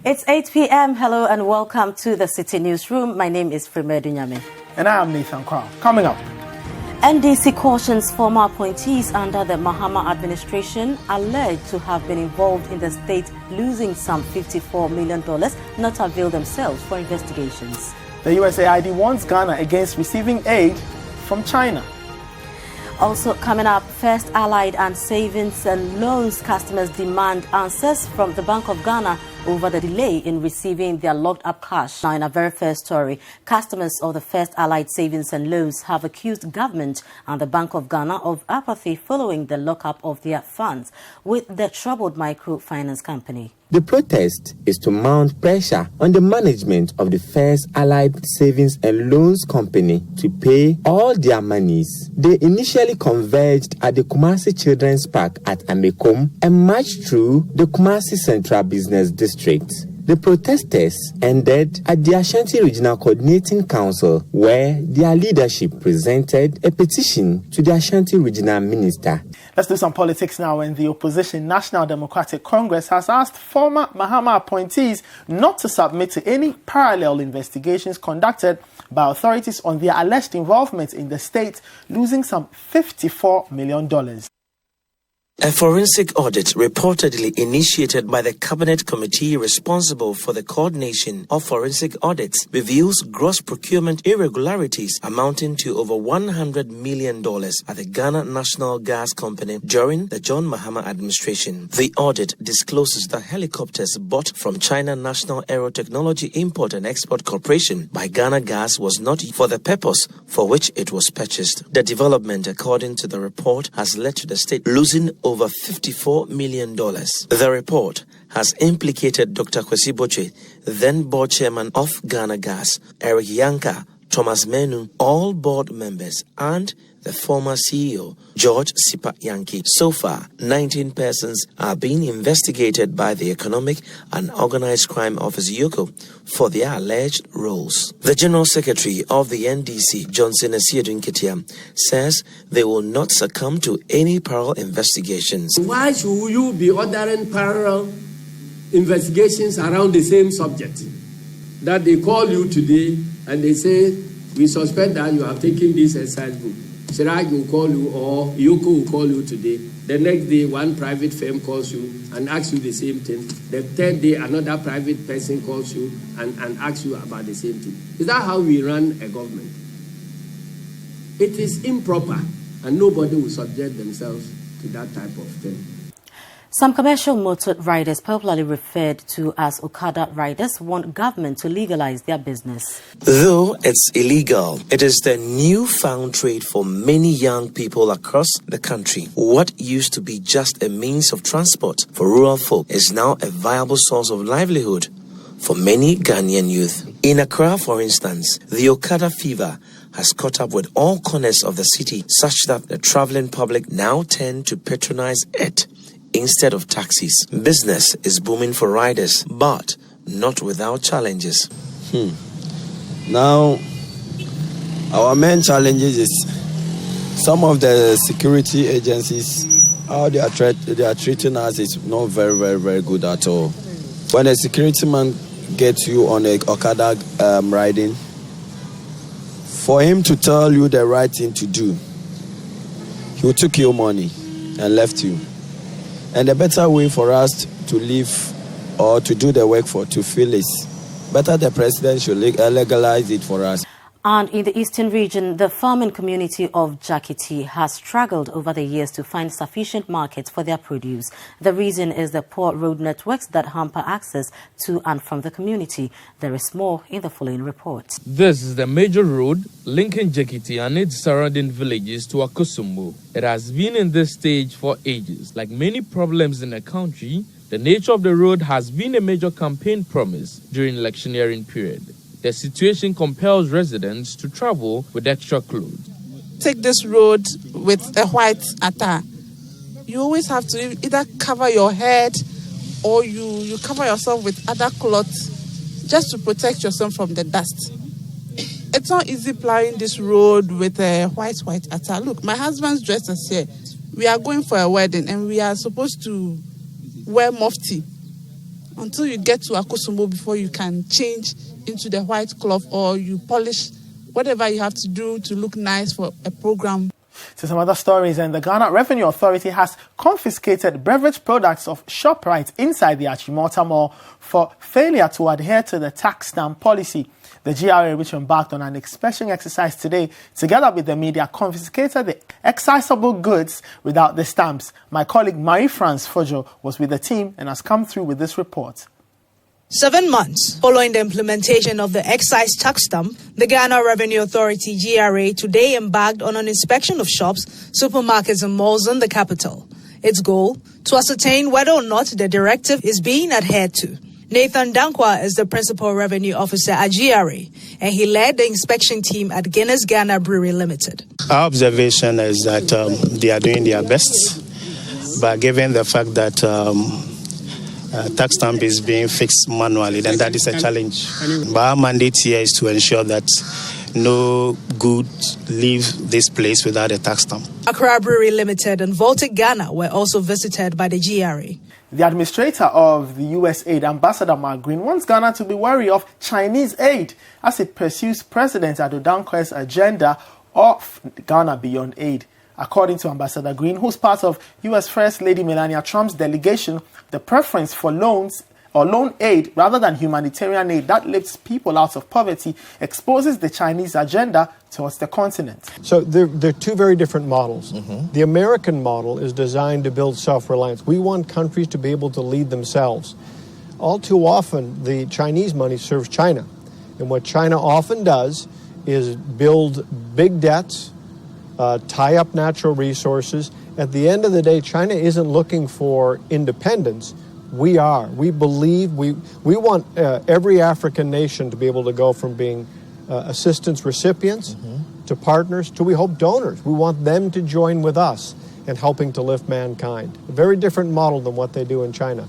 It's 8 p.m. Hello and welcome to the Citi Newsroom. My name is Frema Adunyame. And I am Nathan Quao. Coming up. NDC cautions former appointees under the Mahama administration alleged to have been involved in the state losing some $54 million not avail themselves for investigations. The USAID warns Ghana against receiving aid from China. Also coming up, First Allied and Savings and Loans customers demand answers from the Bank of Ghana over the delay in receiving their locked-up cash. Now, in our very first story, customers of the First Allied Savings and Loans have accused government and the Bank of Ghana of apathy following the lockup of their funds with the troubled microfinance company. The protest is to mount pressure on the management of the First Allied Savings and Loans Company to pay all their monies. They initially converged at the Kumasi Children's Park at Amekom and marched through the Kumasi Central Business District. The protesters ended at the Ashanti Regional Coordinating Council, where their leadership presented a petition to the Ashanti Regional Minister. Let's do some politics now. When the opposition National Democratic Congress has asked former Mahama appointees not to submit to any parallel investigations conducted by authorities on their alleged involvement in the state losing some $54 million. A forensic audit reportedly initiated by the Cabinet Committee responsible for the coordination of forensic audits reveals gross procurement irregularities amounting to over $100 million at the Ghana National Gas Company during the John Mahama administration. The audit discloses that helicopters bought from China National Aerotechnology Import and Export Corporation by Ghana Gas was not for the purpose for which it was purchased. The development, according to the report, has led to the state losing over $54 million. The report has implicated Dr. Kwesi Botwe, then board chairman of Ghana Gas, Eric Yanka, Thomas Menu, all board members, and the former CEO, George Sipa Yankee. So far, 19 persons are being investigated by the Economic and Organized Crime Office (YOCO) for their alleged roles. The General Secretary of the NDC, Johnson Esiedun-Ketia, says they will not succumb to any parallel investigations. Why should you be ordering parallel investigations around the same subject? That they call you today and they say, we suspect that you have taken this exercise book. Siraj will call you or Yoko will call you today. The next day, one private firm calls you and asks you the same thing. The third day, another private person calls you and asks you about the same thing. Is that how we run a government? It is improper, and nobody will subject themselves to that type of thing. Some commercial motor riders, popularly referred to as Okada riders, want government to legalize their business. Though it's illegal, it is the newfound trade for many young people across the country. What used to be just a means of transport for rural folk is now a viable source of livelihood for many Ghanaian youth. In Accra, for instance, the Okada fever has caught up with all corners of the city, such that the traveling public now tend to patronize it instead of taxis. Business is booming for riders, but not without challenges. Now, our main challenges is some of the security agencies, how they are treating us is not very good at all. When a security man gets you on a Okada riding, for him to tell you the right thing to do, he will take your money and left you. And the better way for us to live or to do the work to feel is better the president should legalize it for us. And in the eastern region, the farming community of Jakiti has struggled over the years to find sufficient markets for their produce. The reason is the poor road networks that hamper access to and from the community. There is more in the following report. This is the major road linking Jakiti and its surrounding villages to Akosombo. It has been in this stage for ages. Like many problems in the country, the nature of the road has been a major campaign promise during electioneering period. The situation compels residents to travel with extra clothes. Take this road with a white attire. You always have to either cover your head or you cover yourself with other cloths just to protect yourself from the dust. It's not easy plying this road with a white attire. Look, my husband's dressed as here. We are going for a wedding and we are supposed to wear mufti until you get to Akosombo before you can change into the white cloth or you polish whatever you have to do to look nice for a program. To some other stories, and the Ghana Revenue Authority has confiscated beverage products of ShopRite inside the Achimota Mall for failure to adhere to the tax stamp policy. The GRA, which embarked on an inspection exercise today, together with the media, confiscated the excisable goods without the stamps. My colleague Marie-France Fojo was with the team and has come through with this report. 7 months following the implementation of the excise tax stamp, the Ghana Revenue Authority GRA today embarked on an inspection of shops, supermarkets and malls in the capital. Its goal, to ascertain whether or not the directive is being adhered to. Nathan Dankwa is the Principal Revenue Officer at GRA, and he led the inspection team at Guinness Ghana Brewery Limited. Our observation is that they are doing their best, but given the fact that tax stamp is being fixed manually, then that is a challenge. But our mandate here is to ensure that no goods leave this place without a tax stamp. Accra Brewery Limited and Baltic Ghana were also visited by the GRA. The administrator of the USAID, Ambassador Mark Green, wants Ghana to be wary of Chinese aid as it pursues President Adunyame agenda of Ghana Beyond Aid. According to Ambassador Green, who's part of U.S. First Lady Melania Trump's delegation, the preference for loans or loan aid rather than humanitarian aid that lifts people out of poverty exposes the Chinese agenda towards the continent. So they're two very different models. The American model is designed to build self-reliance. We want countries to be able to lead themselves. All too often, the Chinese money serves China. And what China often does is build big debts, tie up natural resources. At the end of the day, China isn't looking for independence. We are. We believe, we want every African nation to be able to go from being assistance recipients to partners to, we hope, donors. We want them to join with us in helping to lift mankind. A very different model than what they do in China.